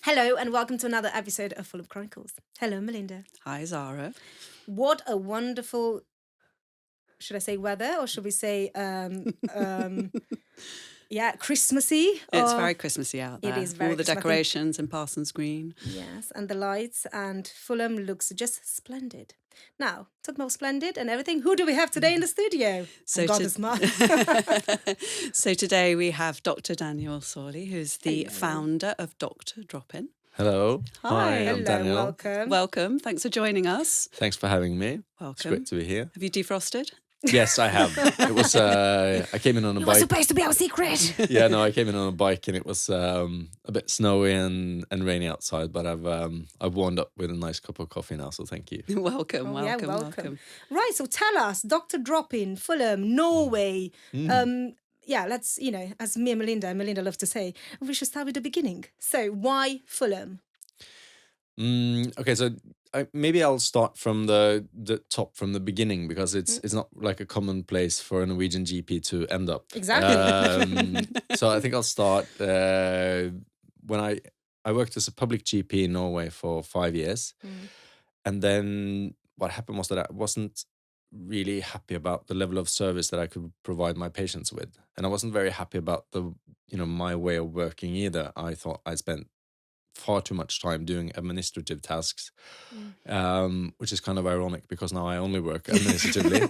Hello and welcome to another episode of Fulham Chronicles. Hello, Melinda. Hi, Zara. What a wonderful, should I say weather or should we say, Christmassy? It's very Christmassy out there. It is very All the Christmas- I think- decorations in Parsons Green. Yes, and the lights, and Fulham looks just splendid. Now, talking about splendid and everything, who do we have today in the studio? So God to- is mine. So today we have Dr. Daniel Sorli, who's the founder of Dr.DropIn. Hello. Hi. I'm Hello, Daniel. welcome. Welcome. Thanks for joining us. Thanks for having me. It's Welcome. great to be here. Have you defrosted? Yes, I have. It was. I came in on a It was bike. supposed to be our secret. Yeah, no, I came in on a bike and it was a bit snowy and rainy outside. But I've warmed up with a nice cup of coffee now, so thank you. Welcome, Oh, yeah, welcome, welcome. Right, so tell us, Dr.DropIn, Fulham, Norway. Let's, as me and Melinda loves to say, we should start with the beginning. So why Fulham? Okay, so maybe I'll start from the top, from the beginning, because it's not like a common place for a Norwegian GP to end up. Exactly. So I think I'll start when I worked as a public GP in Norway for 5 years. And then what happened was that I wasn't really happy about the level of service that I could provide my patients with. And I wasn't very happy about my way of working either. I thought I spent far too much time doing administrative tasks, which is kind of ironic because now I only work administratively.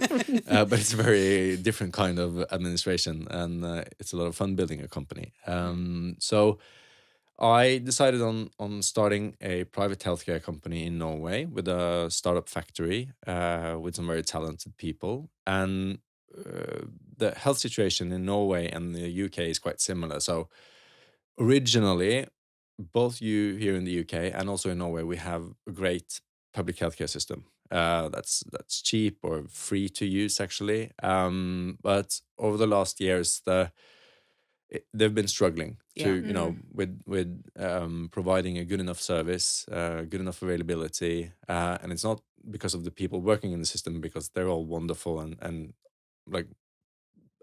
But it's a very different kind of administration, and it's a lot of fun building a company. So I decided on starting a private healthcare company in Norway with a startup factory with some very talented people. And the health situation in Norway and the UK is quite similar. So originally, both you here in the UK and also in Norway, we have a great public healthcare system that's cheap or free to use, actually. But over the last years, they've been struggling to with providing a good enough service, good enough availability, and it's not because of the people working in the system, because they're all wonderful and like.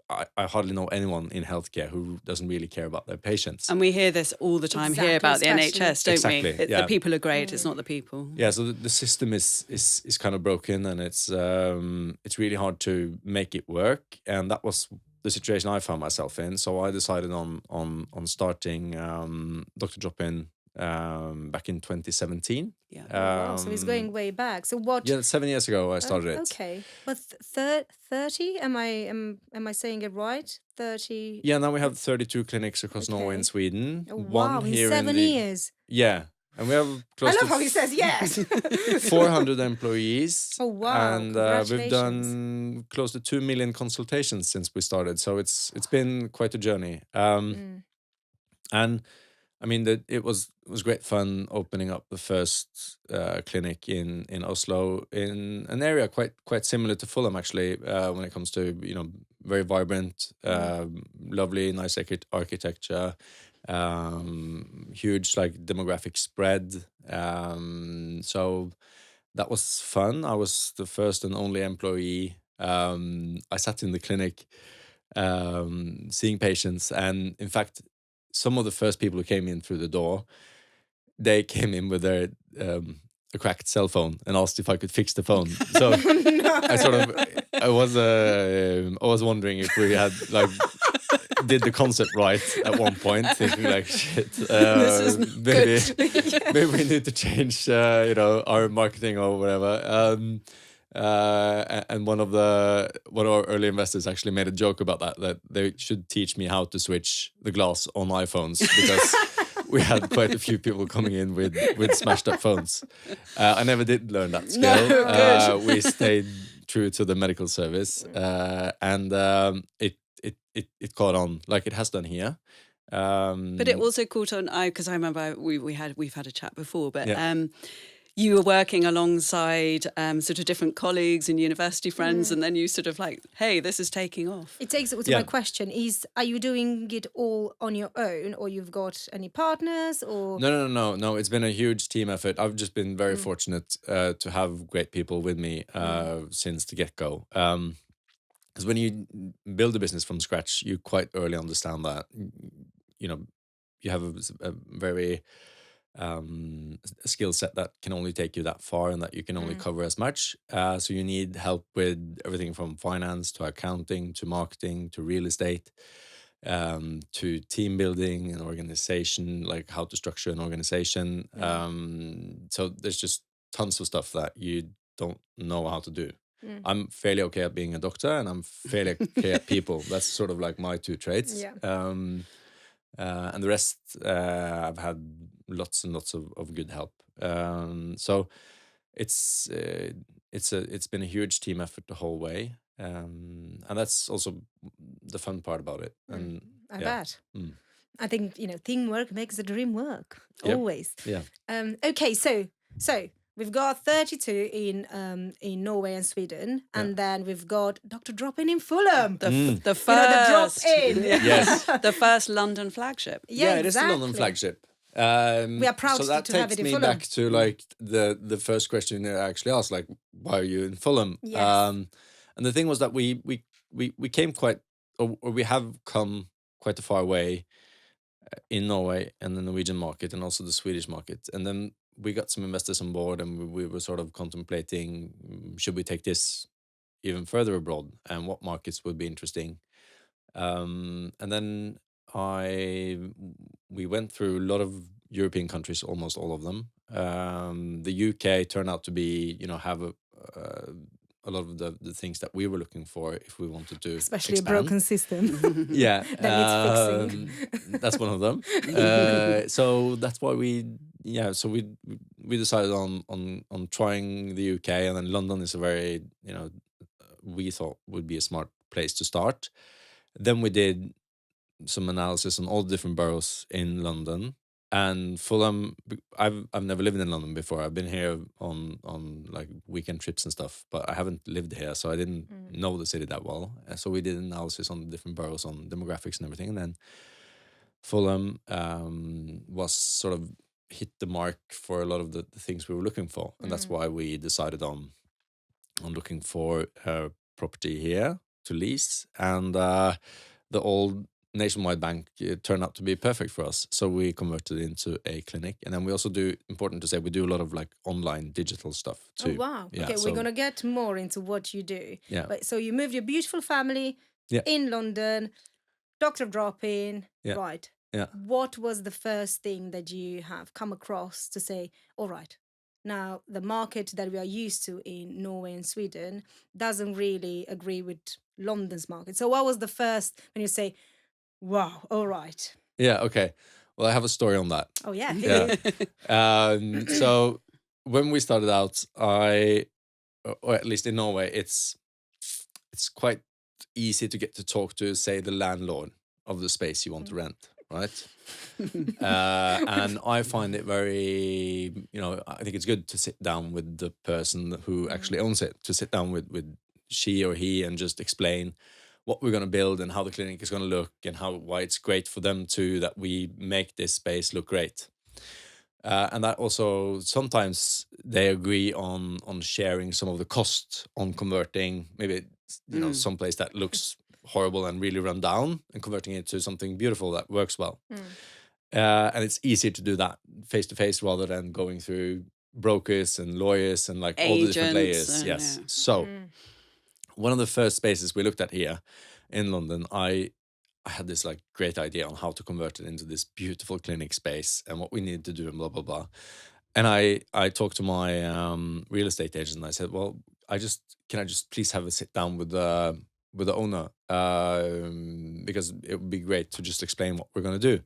I hardly know anyone in healthcare who doesn't really care about their patients. And we hear this all the time here about the Exactly, NHS, don't Exactly, we? yeah. The people are great, it's not the people. Yeah, so the system is kind of broken, and it's really hard to make it work, and that was the situation I found myself in. So I decided on starting Dr.DropIn back in 2017. Yeah. Wow, so he's going way back. So what? Yeah, 7 years ago I started it. Okay, but 30? Am I saying it right? 30. Yeah, now we have 32 clinics across Norway and Sweden. Oh, wow, in here 7 the, years. Yeah, and we have close I love to how he says yes. 400 employees. Oh, wow, And we've congratulations. done close to 2 million consultations since we started. So it's been quite a journey. And I mean, it was great fun opening up the first clinic in Oslo, in an area quite similar to Fulham, actually, when it comes to very vibrant, lovely, nice architecture, huge like demographic spread. So that was fun. I was the first and only employee. I sat in the clinic, seeing patients, and in fact, some of the first people who came in through the door, they came in with their a cracked cell phone and asked if I could fix the phone. So I was wondering if we had like did the concept right at one point, thinking like shit. This is maybe we need to change our marketing or whatever. And one of our early investors actually made a joke about that they should teach me how to switch the glass on iPhones, because we had quite a few people coming in with smashed up phones. I never did learn that skill. No, we stayed true to the medical service, and it caught on like it has done here. But it also caught on, because I remember we've had a chat before, but Yeah. You were working alongside sort of different colleagues and university friends, and then you sort of like, hey, this is taking off. It takes it to my question are you doing it all on your own, or you've got any partners, or? No. It's been a huge team effort. I've just been very fortunate to have great people with me since the get-go. Because when you build a business from scratch, you quite early understand that, you have a very a skill set that can only take you that far and that you can only cover as much. So you need help with everything from finance to accounting to marketing to real estate, to team building and organization, like how to structure an organization. So there's just tons of stuff that you don't know how to do. I'm fairly okay at being a doctor, and I'm fairly okay at people. That's sort of like my two traits. Yeah. And the rest, I've had lots and lots of good help. So it's been a huge team effort the whole way, and that's also the fun part about it. And I bet. I think teamwork makes the dream work. Yep. Always. Yeah. Okay, so we've got 32 in Norway and Sweden, and then we've got Dr.DropIn in Fulham. The first, the drop-in. Yes. the first London flagship. Yeah, it is the exactly. London flagship. We are proud so that to have takes it in me Fulham. back to like the first question you actually asked, like, why are you in Fulham? Yes. And the thing was that we came quite, or we have come quite a far way in Norway and the Norwegian market and also the Swedish market. And then we got some investors on board, and we were sort of contemplating, should we take this even further abroad and what markets would be interesting. And then we went through a lot of European countries, almost all of them. The UK turned out to be, have a lot of the things that we were looking for if we wanted to Especially expand. a broken system. Yeah, That needs fixing. that's one of them. So that's why we decided on trying the UK, and then London is a very, we thought would be a smart place to start. Then we did some analysis on all the different boroughs in London. And Fulham, I've never lived in London before. I've been here on like weekend trips and stuff, but I haven't lived here, so I didn't know the city that well. So we did analysis on the different boroughs, on demographics and everything. And then Fulham was sort of hit the mark for a lot of the things we were looking for, and that's why we decided on looking for a property here to lease. And the old Nationwide Bank turned out to be perfect for us, so we converted it into a clinic. And then we also do, important to say, we do a lot of like online digital stuff too. Oh wow. Yeah, Okay, so- we're gonna get more into what you do. Yeah. But so you moved your beautiful family Yeah. in London, Dr.DropIn, Yeah. right. Yeah. What was the first thing that you have come across to say, all right, now the market that we are used to in Norway and Sweden doesn't really agree with London's market. So what was the first, when you say, wow, all right. Yeah, okay. Well, I have a story on that. Oh yeah. Yeah. So when we started out, or at least in Norway, it's quite easy to get to talk to, say, the landlord of the space you want to rent, right? And I find it very, I think it's good to sit down with the person who actually owns it, to sit down with she or he and just explain what we're going to build and how the clinic is going to look, and why it's great for them too, that we make this space look great. And that also, sometimes they agree on sharing some of the cost on converting maybe some place that looks horrible and really run down, and converting it to something beautiful that works well. And it's easier to do that face to face rather than going through brokers and lawyers and like all the different layers. Agents, Yes. yeah. So one of the first spaces we looked at here in London, I had this like great idea on how to convert it into this beautiful clinic space and what we needed to do and blah blah blah. And I talked to my real estate agent, and I said, well, can I just please have a sit down with the owner, because it would be great to just explain what we're gonna do.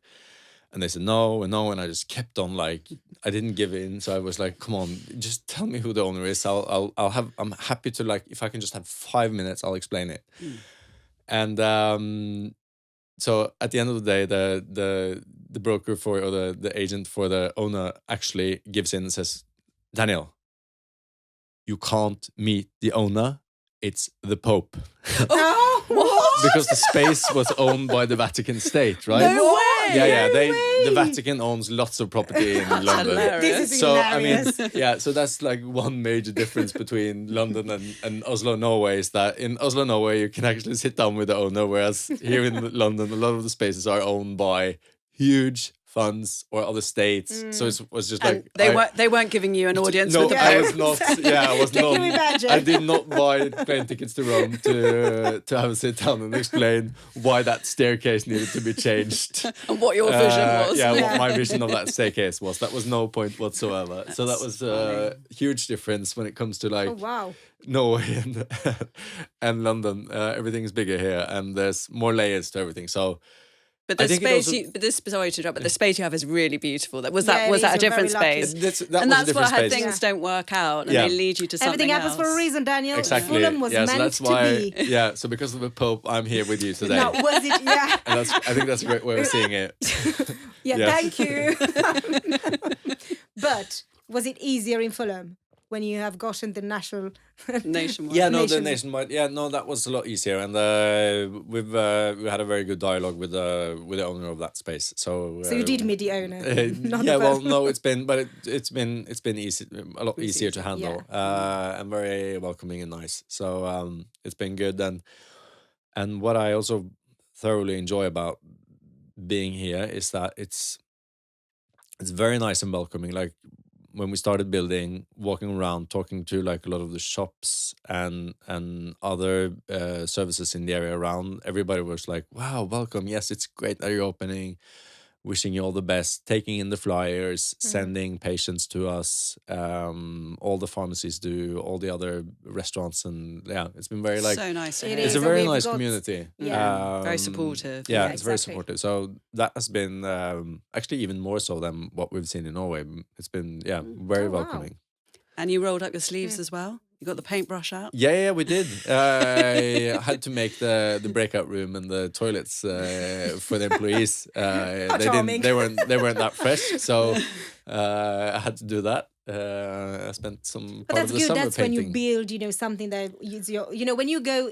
And they said no and no, and I just kept on, like, I didn't give in. So I was like, come on, just tell me who the owner is. I'm happy to, like, if I can just have 5 minutes, I'll explain it. And so at the end of the day, the broker or the agent for the owner actually gives in and says, Daniel, you can't meet the owner. It's the Pope. What? Because the space was owned by the Vatican State, right? No way! Yeah. No way! The Vatican owns lots of property in London. hilarious. This is So hilarious. I mean, yeah. So that's like one major difference between London and Oslo, Norway, is that in Oslo, Norway, you can actually sit down with the owner, whereas here in London, a lot of the spaces are owned by huge funds or other states. So it was just like And they weren't giving you an audience no, with the I Pope. was not. Yeah, I was Can not. you imagine? I did not buy plane tickets to Rome to have a sit down and explain why that staircase needed to be changed. And what your vision was. Yeah, Yeah. what my vision of that staircase was. That was no point whatsoever. So that was a huge difference when it comes to like Oh wow. Norway and London. Everything's bigger here, and there's more layers to everything. So But I the think it space also- but this sorry to interrupt, but the space you have is really beautiful. That was Yeah, that it was that is. a You're different very lucky. space. that And was a that's different why space. things don't work out and Yeah. they lead you to something Everything happens else. for a reason, Daniel. Exactly. Fulham was Yeah, so meant that's to why. be. Yeah. So because of the Pope, I'm here with you today. No, was it? Yeah. And I think that's a great way of seeing it. Yeah, Yeah. thank you. But was it easier in Fulham when you have gotten the national? Nationwide. Yeah, no, the Nations- nationwide. Yeah, no, that was a lot easier, and we had a very good dialogue with the owner of that space. So So you did meet the owner. not yeah, the well, person. no, it's been easy, a lot easier to handle, yeah. and very welcoming and nice. So it's been good, and what I also thoroughly enjoy about being here is that it's very nice and welcoming. Like when we started building, walking around, talking to like a lot of the shops and other services in the area around, everybody was like, "Wow, welcome! Yes, it's great that you're opening. Wishing you all the best." Taking in the flyers, sending patients to us. All the pharmacies do, all the other restaurants, and yeah, it's been very like so nice. To It hear. it's is, a and very we've nice got- community. yeah. Very supportive. Yeah, Yeah, it's very exactly. supportive. So that has been actually even more so than what we've seen in Norway. It's been very Oh, wow. welcoming. And you rolled up your sleeves as well. You got the paintbrush out. Yeah, we did. I had to make the breakout room and the toilets for the employees. charming. They weren't that fresh, so I had to do that. I spent some But part that's of the good. summer That's when painting. you build, something that is your, when you go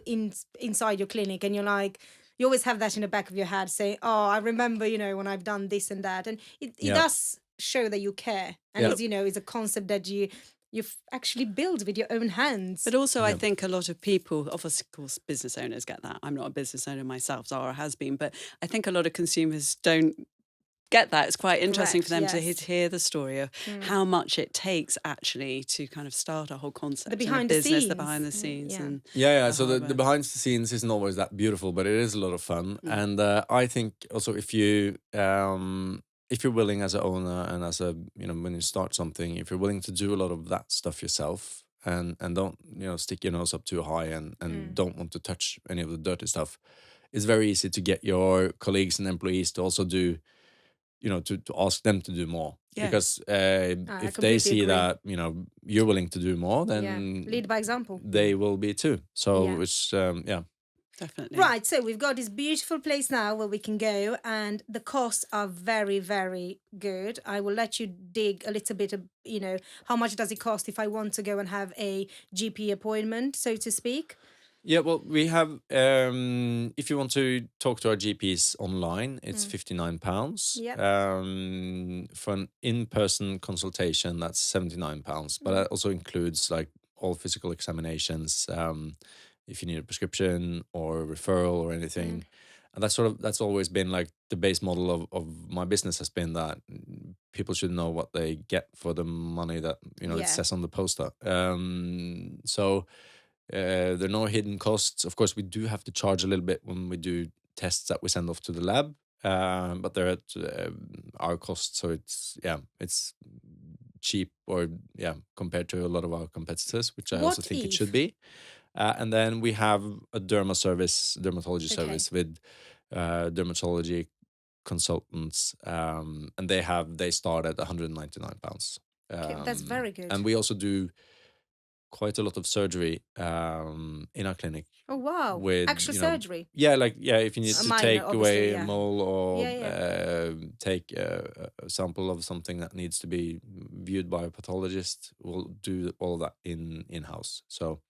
inside your clinic and you're like, you always have that in the back of your head, say, "Oh, I remember, when I've done this and that," and it Yeah. does show that you care, and Yeah. it's, it's a concept that you've actually built with your own hands. But also, I think a lot of people, of course, business owners get that. I'm not a business owner myself. Zara has been, but I think a lot of consumers don't get that. It's quite interesting for them Correct, to yes. hear the story of how much it takes actually to kind of start a whole concept, The and a behind the business, the scenes. behind the scenes, Yeah. and Yeah. So hard the work. behind the scenes isn't always that beautiful, but it is a lot of fun. And I think also if you're willing as an owner and as a when you start something, if you're willing to do a lot of that stuff yourself and don't stick your nose up too high and don't want to touch any of the dirty stuff, it's very easy to get your colleagues and employees to also do to ask them to do more. Yeah. Because I if completely they see agree. that you're willing to do more, then Lead by example. they will be too. So Yeah. it's definitely. Right, so we've got this beautiful place now where we can go, and the costs are very, very good. I will let you dig a little bit of, how much does it cost if I want to go and have a GP appointment, so to speak? Yeah, well, we have. If you want to talk to our GPs online, it's £59. Yep. For an in-person consultation, that's £79. But that also includes like all physical examinations. If you need a prescription or a referral or anything, and that's always been like the base model of my business has been that people should know what they get for the money that Yeah. it says on the poster. So. There are no hidden costs. Of course, we do have to charge a little bit when we do tests that we send off to the lab, but they're at our cost, so it's cheap compared to a lot of our competitors, which I also What think it if- should be. And then we have a dermatology Okay. service with dermatology consultants, and they start at £199. Okay, that's very good. And we also do quite a lot of surgery in our clinic. Oh, wow. with, Actual you know, surgery. If you need A to minor, take obviously, away yeah. a mole or Yeah, take a sample of something that needs to be viewed by a pathologist, we'll do all of that in-house. So,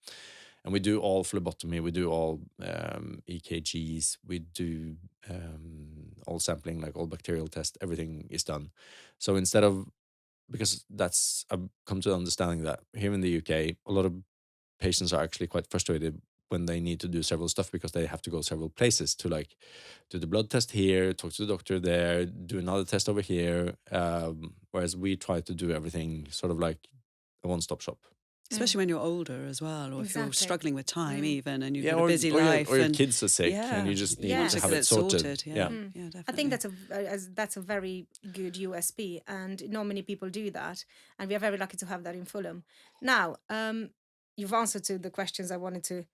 and we do all phlebotomy, we do all EKGs, we do all sampling, like all bacterial tests, everything is done. So instead of, because I've come to understanding that here in the UK, a lot of patients are actually quite frustrated when they need to do several stuff because they have to go several places to like do the blood test here, talk to the doctor there, do another test over here. Whereas we try to do everything sort of like a one-stop shop. Especially when you're older as well, or if you're Exactly. struggling with time even and you've Yeah, got a busy or life. your and kids are sick and you just need Yeah. to to have get it sorted. Yeah, Yeah. yeah, definitely. I think that's a very good USP, and not many people do that, and we are very lucky to have that in Fulham. Now, you've answered to the questions I wanted to,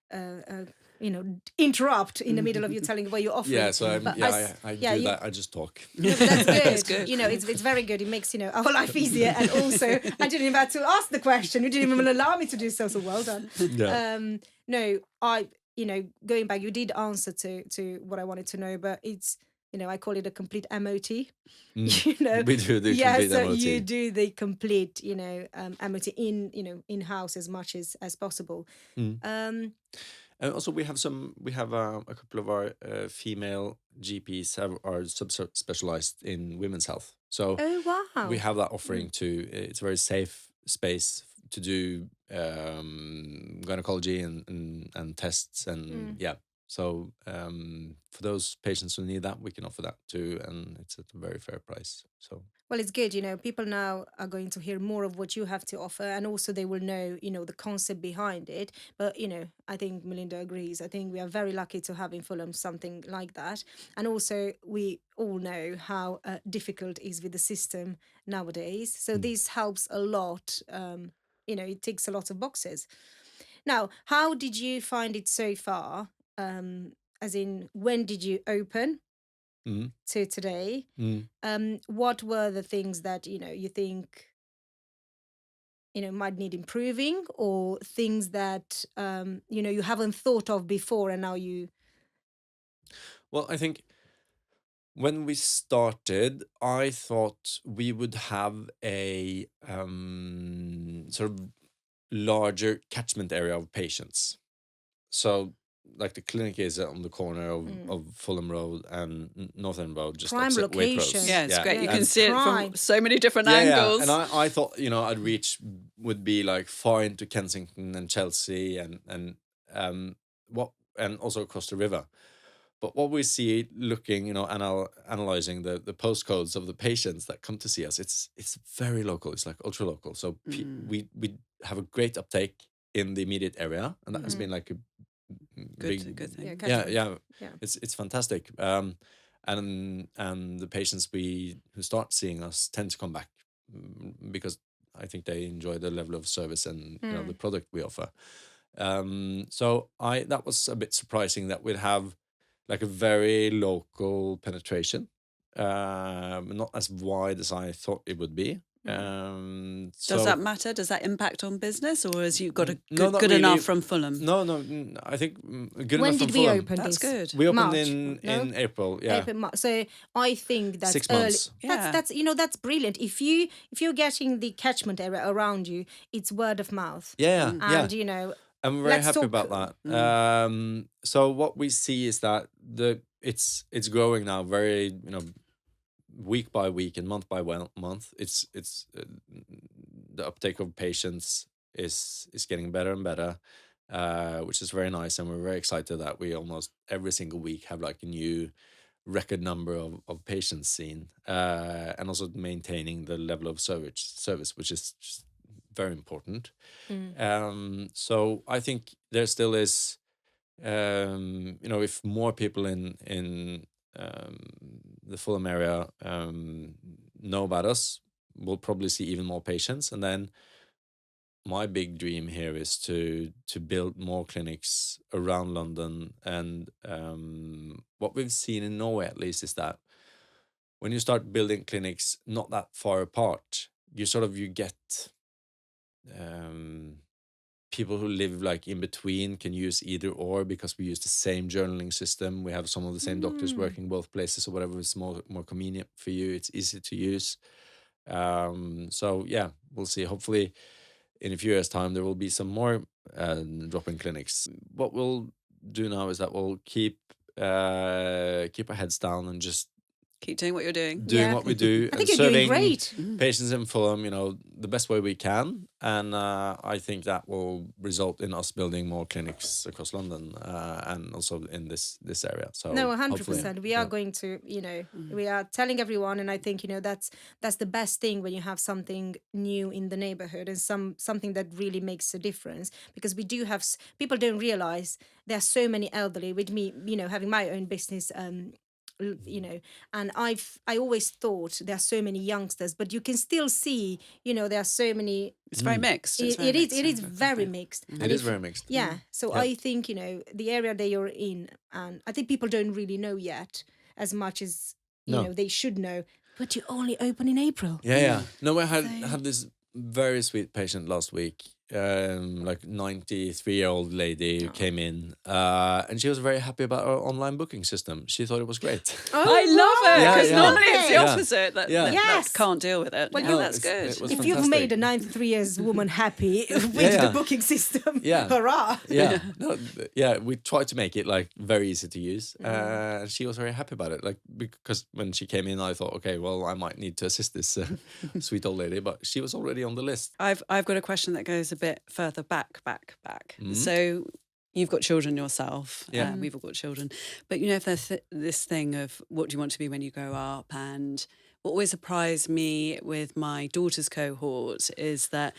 interrupt in the middle of you telling what you're offering. Yeah, so But I do you- that. I just talk. No, but that's good. That's good. You know, it's very good. It makes our life easier, and also I didn't even have to ask the question. You didn't even allow me to do so. So well done. Yeah. No, going back, you did answer to what I wanted to know, but it's I call it a complete MOT. We do the Yeah, complete so MOT. you do the complete MOT in house as much as possible. And also we have a couple of our female GPs are specialized in women's health. So Oh wow! we have that offering too. It's a very safe space to do gynecology and tests and yeah. So for those patients who need that, we can offer that too, and it's at a very fair price. So Well, it's good. People now are going to hear more of what you have to offer, and also they will know, the concept behind it. But, I think Melinda agrees. I think we are very lucky to have in Fulham something like that. And also, we all know how difficult it is with the system nowadays. So this helps a lot. It ticks a lot of boxes. Now, how did you find it so far? As in, when did you open to today? What were the things that you think might need improving, or things that you haven't thought of before and now you well, I think when we started, I thought we would have a sort of larger catchment area of patients. So, like the clinic is on the corner of Fulham Road and Northern Road, just Prime opposite Waitrose. location. Yeah, it's great. You Yeah, can it's see it prime. from so many different Yeah, angles. and I thought I'd reach would be like far into Kensington and Chelsea and what and also across the river. But what we see looking, analyzing the postcodes of the patients that come to see us, it's very local. It's like ultra local. So we have a great uptake in the immediate area, and that has been like a good thing. yeah, yeah, catchment. yeah. It's fantastic. And the patients who start seeing us tend to come back because I think they enjoy the level of service and the product we offer. So that was a bit surprising that we'd have like a very local penetration, not as wide as I thought it would be. Does that matter? Does that impact on business, or has you got a No, not good really. enough from Fulham? No, I think good When enough from did we Fulham. open That's this? good. We opened March, in no? April. Yeah, April, so I think that's 6 early. months. Yeah. That's brilliant. If you're getting the catchment area around you, it's word of mouth. Yeah, And yeah. I'm very let's happy talk- about that. So what we see is that it's growing now, very week by week and month by month. It's the uptake of patients is getting better and better, which is very nice, and we're very excited that we almost every single week have like a new record number of patients seen, and also maintaining the level of service, which is just very important. So I think there still is, if more people in the Fulham area know about us, we'll probably see even more patients. And then my big dream here is to build more clinics around London. And what we've seen in Norway, at least, is that when you start building clinics not that far apart, you get people who live like in between can use either or, because we use the same journaling system. We have some of the same doctors working both places, or whatever is more convenient for you. It's easy to use. So yeah, we'll see. Hopefully, in a few years' time, there will be some more drop-in clinics. What we'll do now is that we'll keep our heads down and just Keep doing what you're doing. doing Yeah. what we do, I and think you're doing serving great. patients in Fulham, the best way we can. And I think that will result in us building more clinics across London, and also in this area. So No, hopefully, 100%. We are going to, we are telling everyone, and I think that's the best thing when you have something new in the neighborhood and something that really makes a difference. Because we do have people don't realize there are so many elderly. With me, having my own business, and I always thought there are so many youngsters, but you can still see, there are so many. It's very mixed. It's very It is. mixed It is demographic. very mixed. it And is if- very mixed. Yeah. So Yeah. I think, the area that you're in, and I think people don't really know yet as much as, No. they should know. But you only open in April. Yeah. No, I had So- had this very sweet patient last week, like 93-year-old lady who came in, and she was very happy about our online booking system. She thought it was great. Oh, I love it Yeah, because yeah. normally it's the Yeah. opposite that, Yeah. that Yes. can't deal with it. Well, yeah, you- that's good. It was If you've fantastic. made a 93 years woman happy with Yeah. the booking system, Yeah. hurrah! Yeah, no, we tried to make it like very easy to use. And she was very happy about it. Like, because when she came in, I thought, okay, well, I might need to assist this sweet old lady, but she was already on the list. I've got a question that goes a bit further back. So you've got children yourself. Yeah. We've all got children. But if there's this thing of what do you want to be when you grow up, and what always surprised me with my daughter's cohort is that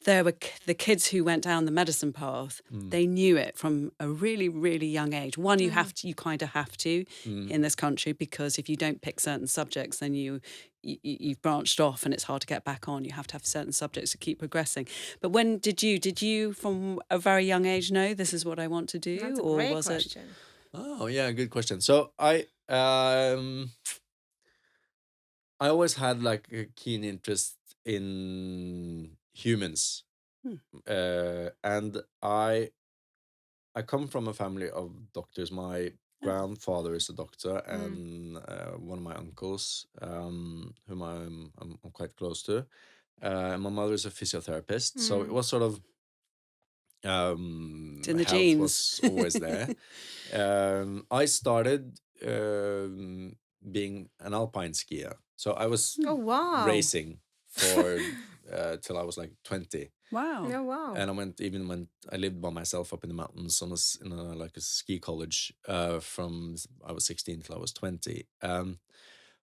there were the kids who went down the medicine path. They knew it from a really, really young age. One, you kind of have to in this country, because if you don't pick certain subjects, then you've branched off and it's hard to get back on. You have to have certain subjects to keep progressing. But when did you from a very young age know this is what I want to do? That's a or great was question. Oh, yeah, good question. So I always had like a keen interest in humans. And I come from a family of doctors. My grandfather is a doctor, and one of my uncles, whom I'm quite close to, and my mother is a physiotherapist. So it was sort of It's in the health genes. was always there. I started being an alpine skier, so I was Oh, wow. racing for till I was like 20. Wow. Oh, wow. And I when I lived by myself up in the mountains in like a ski college from I was 16 till I was 20.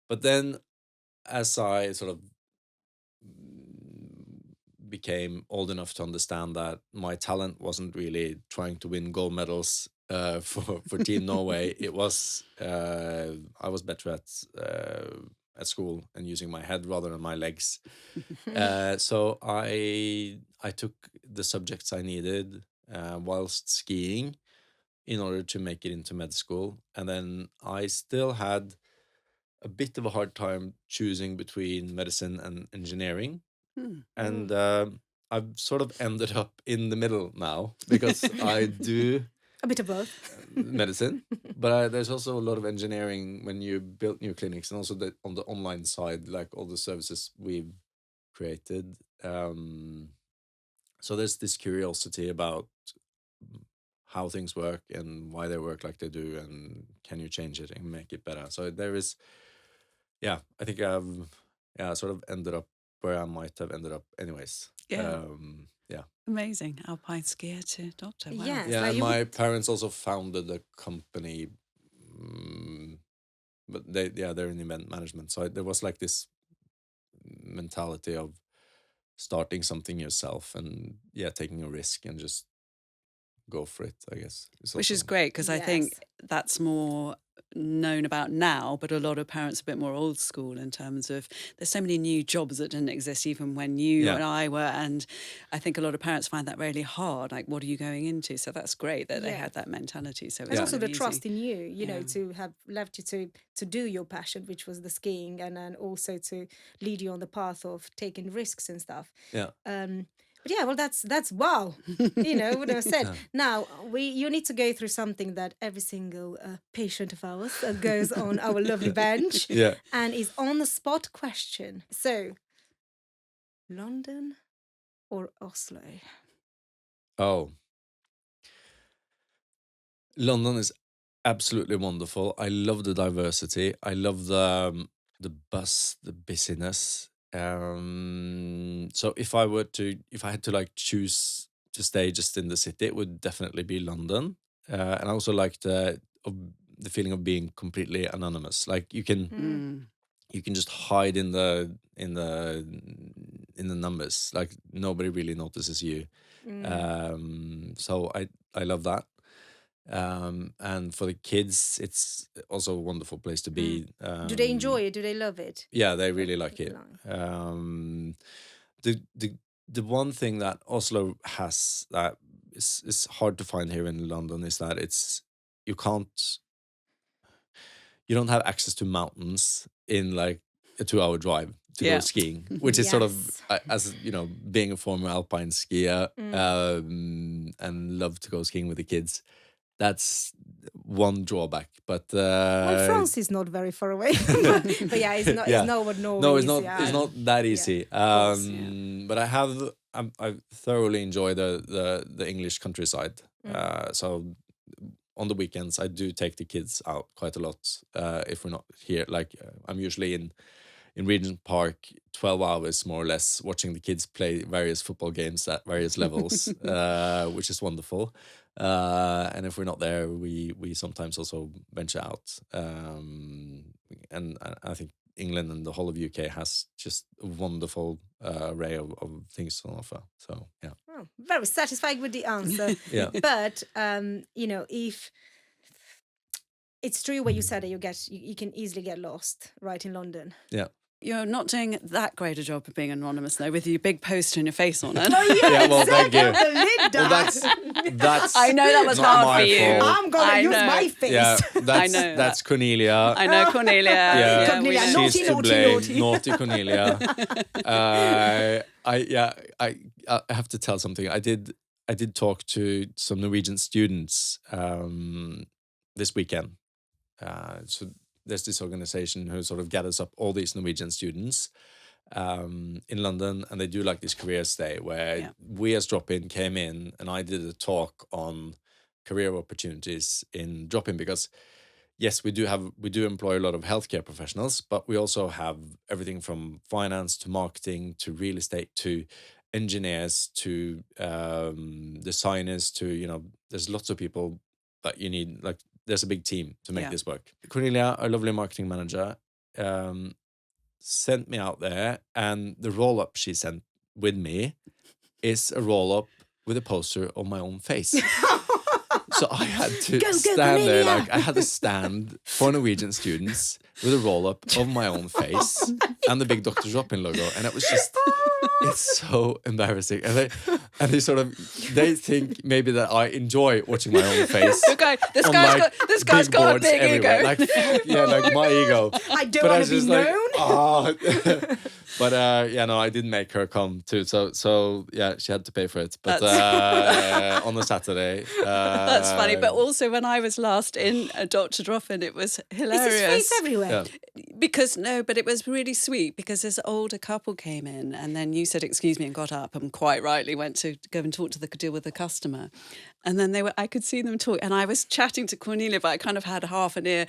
But then as I sort of became old enough to understand that my talent wasn't really trying to win gold medals for Team Norway, it was I was better at school and using my head rather than my legs. So I took the subjects I needed whilst skiing in order to make it into med school. And then I still had a bit of a hard time choosing between medicine and engineering. And I've sort of ended up in the middle now because I do A bit of both. medicine, but there's also a lot of engineering when you build new clinics, and also on the online side, like all the services we've created. So there's this curiosity about how things work and why they work like they do, and can you change it and make it better. So there is, I think I've sort of ended up where I might have ended up anyways. Yeah. Yeah. Amazing. Alpine skier to doctor. Wow. Yes. Yeah, like and you my would- parents also founded a company, but they're in event management. So there was like this mentality of starting something yourself and taking a risk and just go for it, I guess. It's Which is also- great, because I think Yes. that's more known about now, but a lot of parents are a bit more old school in terms of there's so many new jobs that didn't exist even when you Yeah. and I were, and I think a lot of parents find that really hard, like what are you going into? So that's great that they Yeah. had that mentality. So And it's also so the easy. trust in you, Yeah. to have left you to do your passion, which was the skiing, and then also to lead you on the path of taking risks and stuff. Yeah. But yeah, well, that's wow. What I said. Now you need to go through something that every single patient of ours goes on our lovely bench, Yeah. and is on the spot question. So, London or Oslo? Oh. London is absolutely wonderful. I love the diversity. I love the bus, the busyness. So if I had to like choose to stay just in the city, it would definitely be London. And I also like the feeling of being completely anonymous. Like you can just hide in the numbers. Like nobody really notices you. So I love that. And for the kids, it's also a wonderful place to be. Do they enjoy it? Do they love it? Yeah, they really like it. Like- The one thing that Oslo has that is hard to find here in London is that you don't have access to mountains in like a 2-hour drive to go skiing, which is sort of Yes. as you know, being a former alpine skier and love to go skiing with the kids. That's one drawback, but Well, France is not very far away, but yeah, it's not. Yeah. It's not what Norway no, is. it's not. Yeah. It's not that easy. course, But I thoroughly enjoy the English countryside. So on the weekends, I do take the kids out quite a lot. If we're not here, like I'm usually in Regent Park 12 hours more or less watching the kids play various football games at various levels, which is wonderful. And if we're not there, we sometimes also venture out. And I think England and the whole of UK has just a wonderful array of things to offer. So yeah. Oh, very satisfied with the answer. Yeah. But if it's true what you said that you can easily get lost right in London. Yeah. You're not doing that great a job of being anonymous, though, with your big poster and your face on it. Yeah, well, thank you. Melinda. Well, that's. I know that was not hard my for you. fault. I'm gonna I use know. my face. Yeah, that's know that's Cornelia. I know Cornelia. Yeah, Cornelia, we know. naughty, she's to naughty, blame. naughty. Naughty Cornelia. I have to tell something. I did talk to some Norwegian students this weekend. So there's this organization who sort of gathers up all these Norwegian students in London, and they do like this careers day where we as DropIn came in, and I did a talk on career opportunities in DropIn because yes, we do employ a lot of healthcare professionals, but we also have everything from finance to marketing to real estate to engineers to designers to there's lots of people that you need. Like there's a big team to make this work. Cornelia, our lovely marketing manager, sent me out there, and the roll up she sent with me is a roll up with a poster of my own face. So I had to stand there, like I had to stand for Norwegian students with a roll up of my own face and the big Dr.DropIn logo, and it was just, it's so embarrassing. And they think maybe that I enjoy watching my own face. Okay, this guy's got a big ego. Like my ego. I don't want to be known. But I did make her come too. So yeah, she had to pay for it. But on a Saturday. That's funny. But also when I was last in Dr.DropIn, it was hilarious. Is his face everywhere? Yeah. But it was really sweet because this older couple came in, and then you said, excuse me, and got up and quite rightly went to go and talk to deal with the customer. And then I could see them talk, and I was chatting to Cornelia, but I kind of had half an ear,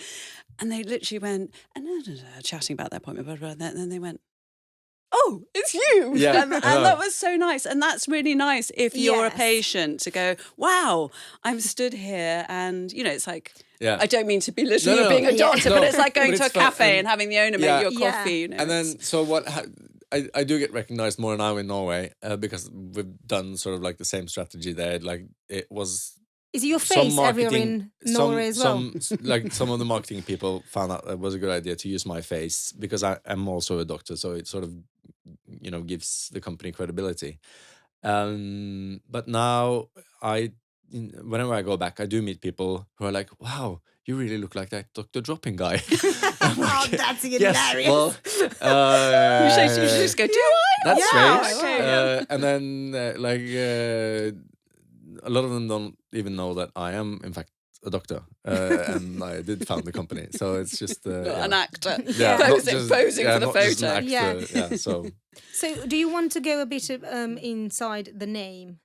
and they literally went, chatting about their appointment, blah, blah, blah, and then they went, oh, it's you. Yeah, and that was so nice. And that's really nice if you're a patient to go, wow, I'm stood here, and, it's like, I don't mean to belittle you being a doctor, but it's like going to a cafe and having the owner make you a coffee. And then, so I do get recognized more now in Norway because we've done sort of like the same strategy there. Like it was. Is it your face everywhere in Norway as well? Some of the marketing people found out it was a good idea to use my face because I am also a doctor, so it sort of gives the company credibility. But now whenever I go back, I do meet people who are like, wow, you really look like that Dr.DropIn guy. Oh, that's hilarious. Well, you should just go, do I? That's Yeah, strange. okay. And then a lot of them don't even know that I am in fact a doctor, and I did found the company. So it's just an actor posing for the not just photo. an actor. So do you want to go a bit inside the name?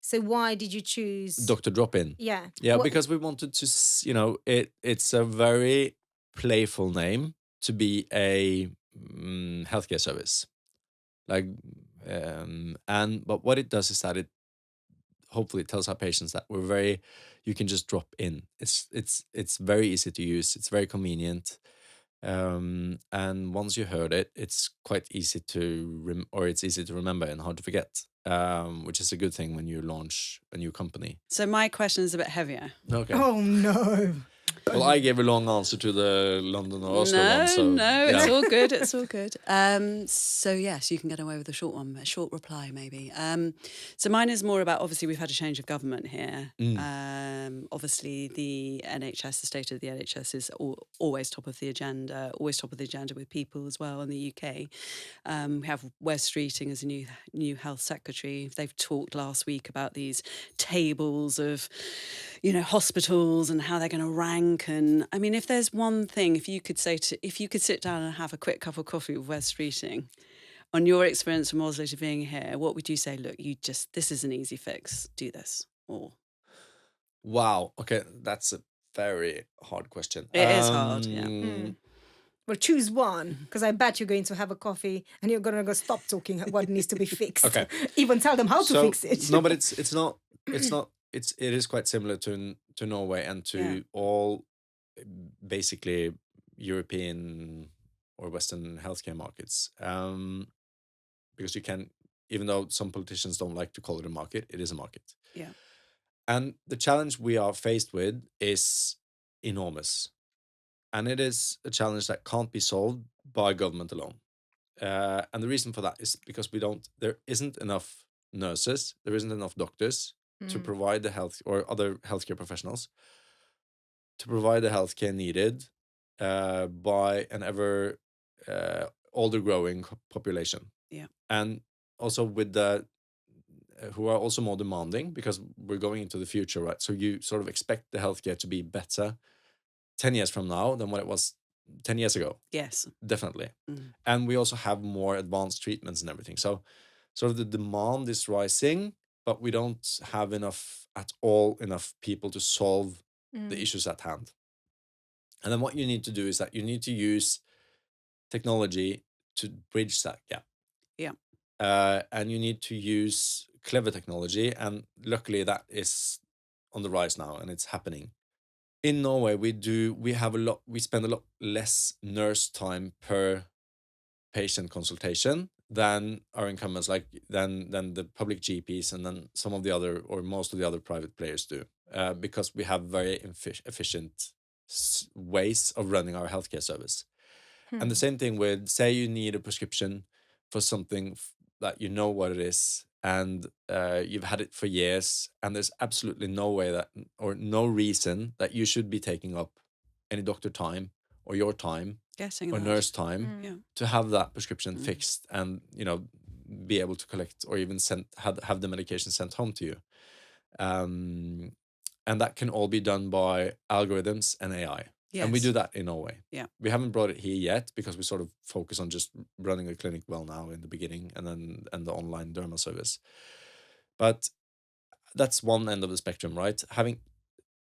So why did you choose? Dr.DropIn. Yeah. Yeah, What- because we wanted to, it's a very playful name to be a healthcare service. Like, but what it does is that it hopefully tells our patients that you can just drop in. It's very easy to use. It's very convenient. And once you heard it, it's quite easy to it's easy to remember and hard to forget, which is a good thing when you launch a new company. So my question is a bit heavier. Okay. Oh no. Well, I gave a long answer to the London or Oslo one, so No, yeah. it's all good. It's all good. So yes, you can get away with a short one, a short reply maybe. So mine is more about, obviously we've had a change of government here. Obviously the NHS, the state of the NHS is always top of the agenda, with people as well in the UK. We have Wes Streeting as a new health secretary. They've talked last week about these tables of, hospitals and how they're going to rank. And I mean, if there's one thing, if you could sit down and have a quick cup of coffee with Wes Streeting, on your experience from Oslo to being here, what would you say? Look, this is an easy fix. Do this. Or Wow. Okay, that's a very hard question. it is hard. Yeah. Well, choose one, because I bet you're going to have a coffee and you're going to go stop talking what needs to be fixed. Okay. Even tell them how to fix it. No, but it is quite similar to Norway and to Yeah. all basically European or Western healthcare markets. Because you can, even though some politicians don't like to call it a market, it is a market. Yeah. And the challenge we are faced with is enormous. And it is a challenge that can't be solved by government alone. And the reason for that is because there isn't enough nurses, there isn't enough doctors to provide the health or other healthcare professionals to provide the healthcare needed by an ever older growing population. Yeah. And also with the who are also more demanding because we're going into the future, right? So you sort of expect the healthcare to be better 10 years from now than what it was 10 years ago. Yes. Definitely. And we also have more advanced treatments and everything. So sort of the demand is rising, but we don't have enough people to solve the issues at hand. And then what you need to do is that you need to use technology to bridge that gap. Yeah. And you need to use clever technology. And luckily that is on the rise now and it's happening. In Norway, we spend a lot less nurse time per patient consultation than our incumbents, than the public GPs and then some of the other or most of the other private players do, because we have very efficient ways of running our healthcare service. And the same thing with, say you need a prescription for something that you know what it is and you've had it for years and there's absolutely no way that or no reason that you should be taking up any doctor time or your time Guessing or that. nurse time Yeah. to have that prescription fixed and be able to collect or even have the medication sent home to you. And that can all be done by algorithms and AI. Yes. And we do that in Norway. Yeah. We haven't brought it here yet because we sort of focus on just running a clinic well now in the beginning and the online derma service. But that's one end of the spectrum, right? Having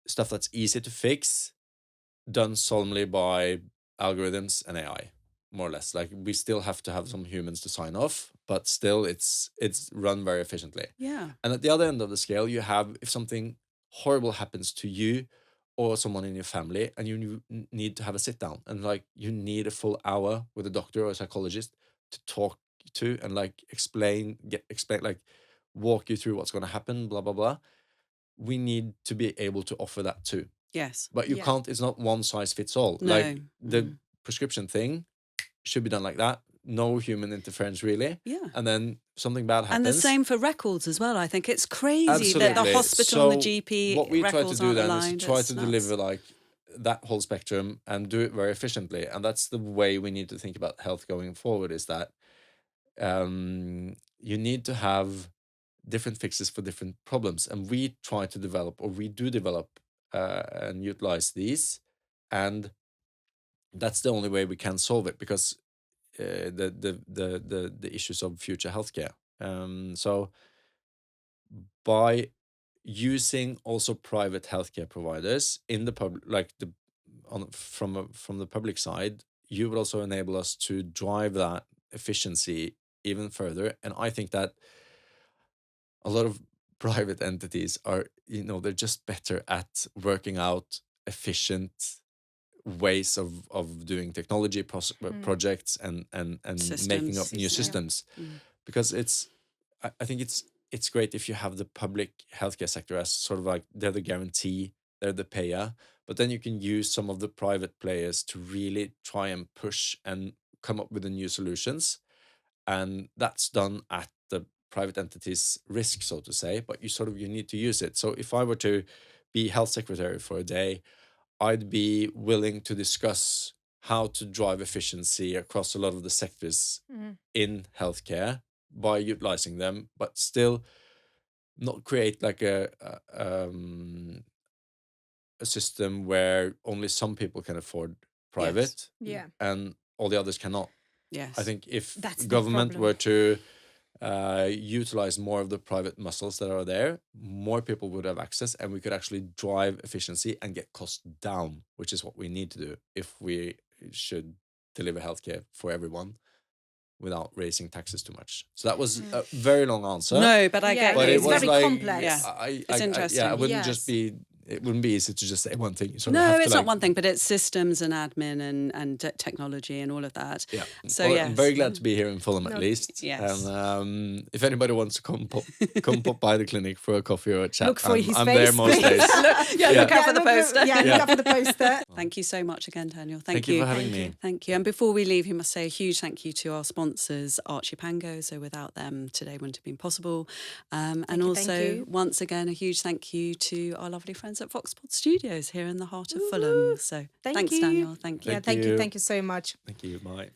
stuff that's easy to fix done solely by algorithms and AI, more or less. Like we still have to have some humans to sign off, but still it's run very efficiently. Yeah. And at the other end of the scale, you have if something horrible happens to you or someone in your family and you need to have a sit down and you need a full hour with a doctor or a psychologist to talk to and explain walk you through what's going to happen, blah blah blah. We need to be able to offer that too. Yes. But you can't, it's not one size fits all. No. The prescription thing should be done like that. No human interference really. Yeah. And then something bad happens. And the same for records as well. I think it's crazy Absolutely. that the hospital and the GP what we try to records do aren't then aligned. is to try It's to nuts. deliver that whole spectrum and do it very efficiently. And that's the way we need to think about health going forward is that you need to have different fixes for different problems. And we try to develop, or we do develop and utilize these. And that's the only way we can solve it because the issues of future healthcare. So by using also private healthcare providers in the public, like from the public side, you would also enable us to drive that efficiency even further. And I think that a lot of private entities are, they're just better at working out efficient ways of doing technology projects and making up Systems. new Yeah. systems, Mm. because I think it's great if you have the public healthcare sector as sort of like they're the guarantee, they're the payer, but then you can use some of the private players to really try and push and come up with the new solutions, and that's done at the private entity's risk, so to say, but you need to use it. So if I were to be health secretary for a day, I'd be willing to discuss how to drive efficiency across a lot of the sectors in healthcare by utilizing them, but still not create like a system where only some people can afford private Yeah. and all the others cannot. Yes. I think if That's the government problem. were to utilize more of the private muscles that are there, more people would have access, and we could actually drive efficiency and get costs down, which is what we need to do if we should deliver healthcare for everyone without raising taxes too much. So that was a very long answer. No, but I Yeah, get But you. it it's was very like, complex. Yeah. It's yeah, interesting. it wouldn't just Yes. be. It wouldn't be easy to just say one thing. You sort of No, have to, it's like, not one thing, but it's systems and admin and technology and all of that. Yeah. So Well, yes. I'm very glad to be here in Fulham at No, least. yes. And if anybody wants to come pop by the clinic for a coffee or a chat, Look for his I'm face, there most please. days. Look out for the poster. Yeah, look out for the poster. Thank you so much again, Daniel. Thank you for having me. Thank you. And before we leave, we must say a huge thank you to our sponsors, Archie Pango. So without them, today wouldn't have been possible. And you, also, thank you. once again, a huge thank you to our lovely friends at Foxpod Studios here in the heart of Fulham. So Thank thanks, you. Daniel. Thank you. Yeah, thank you so much. Thank you. Bye.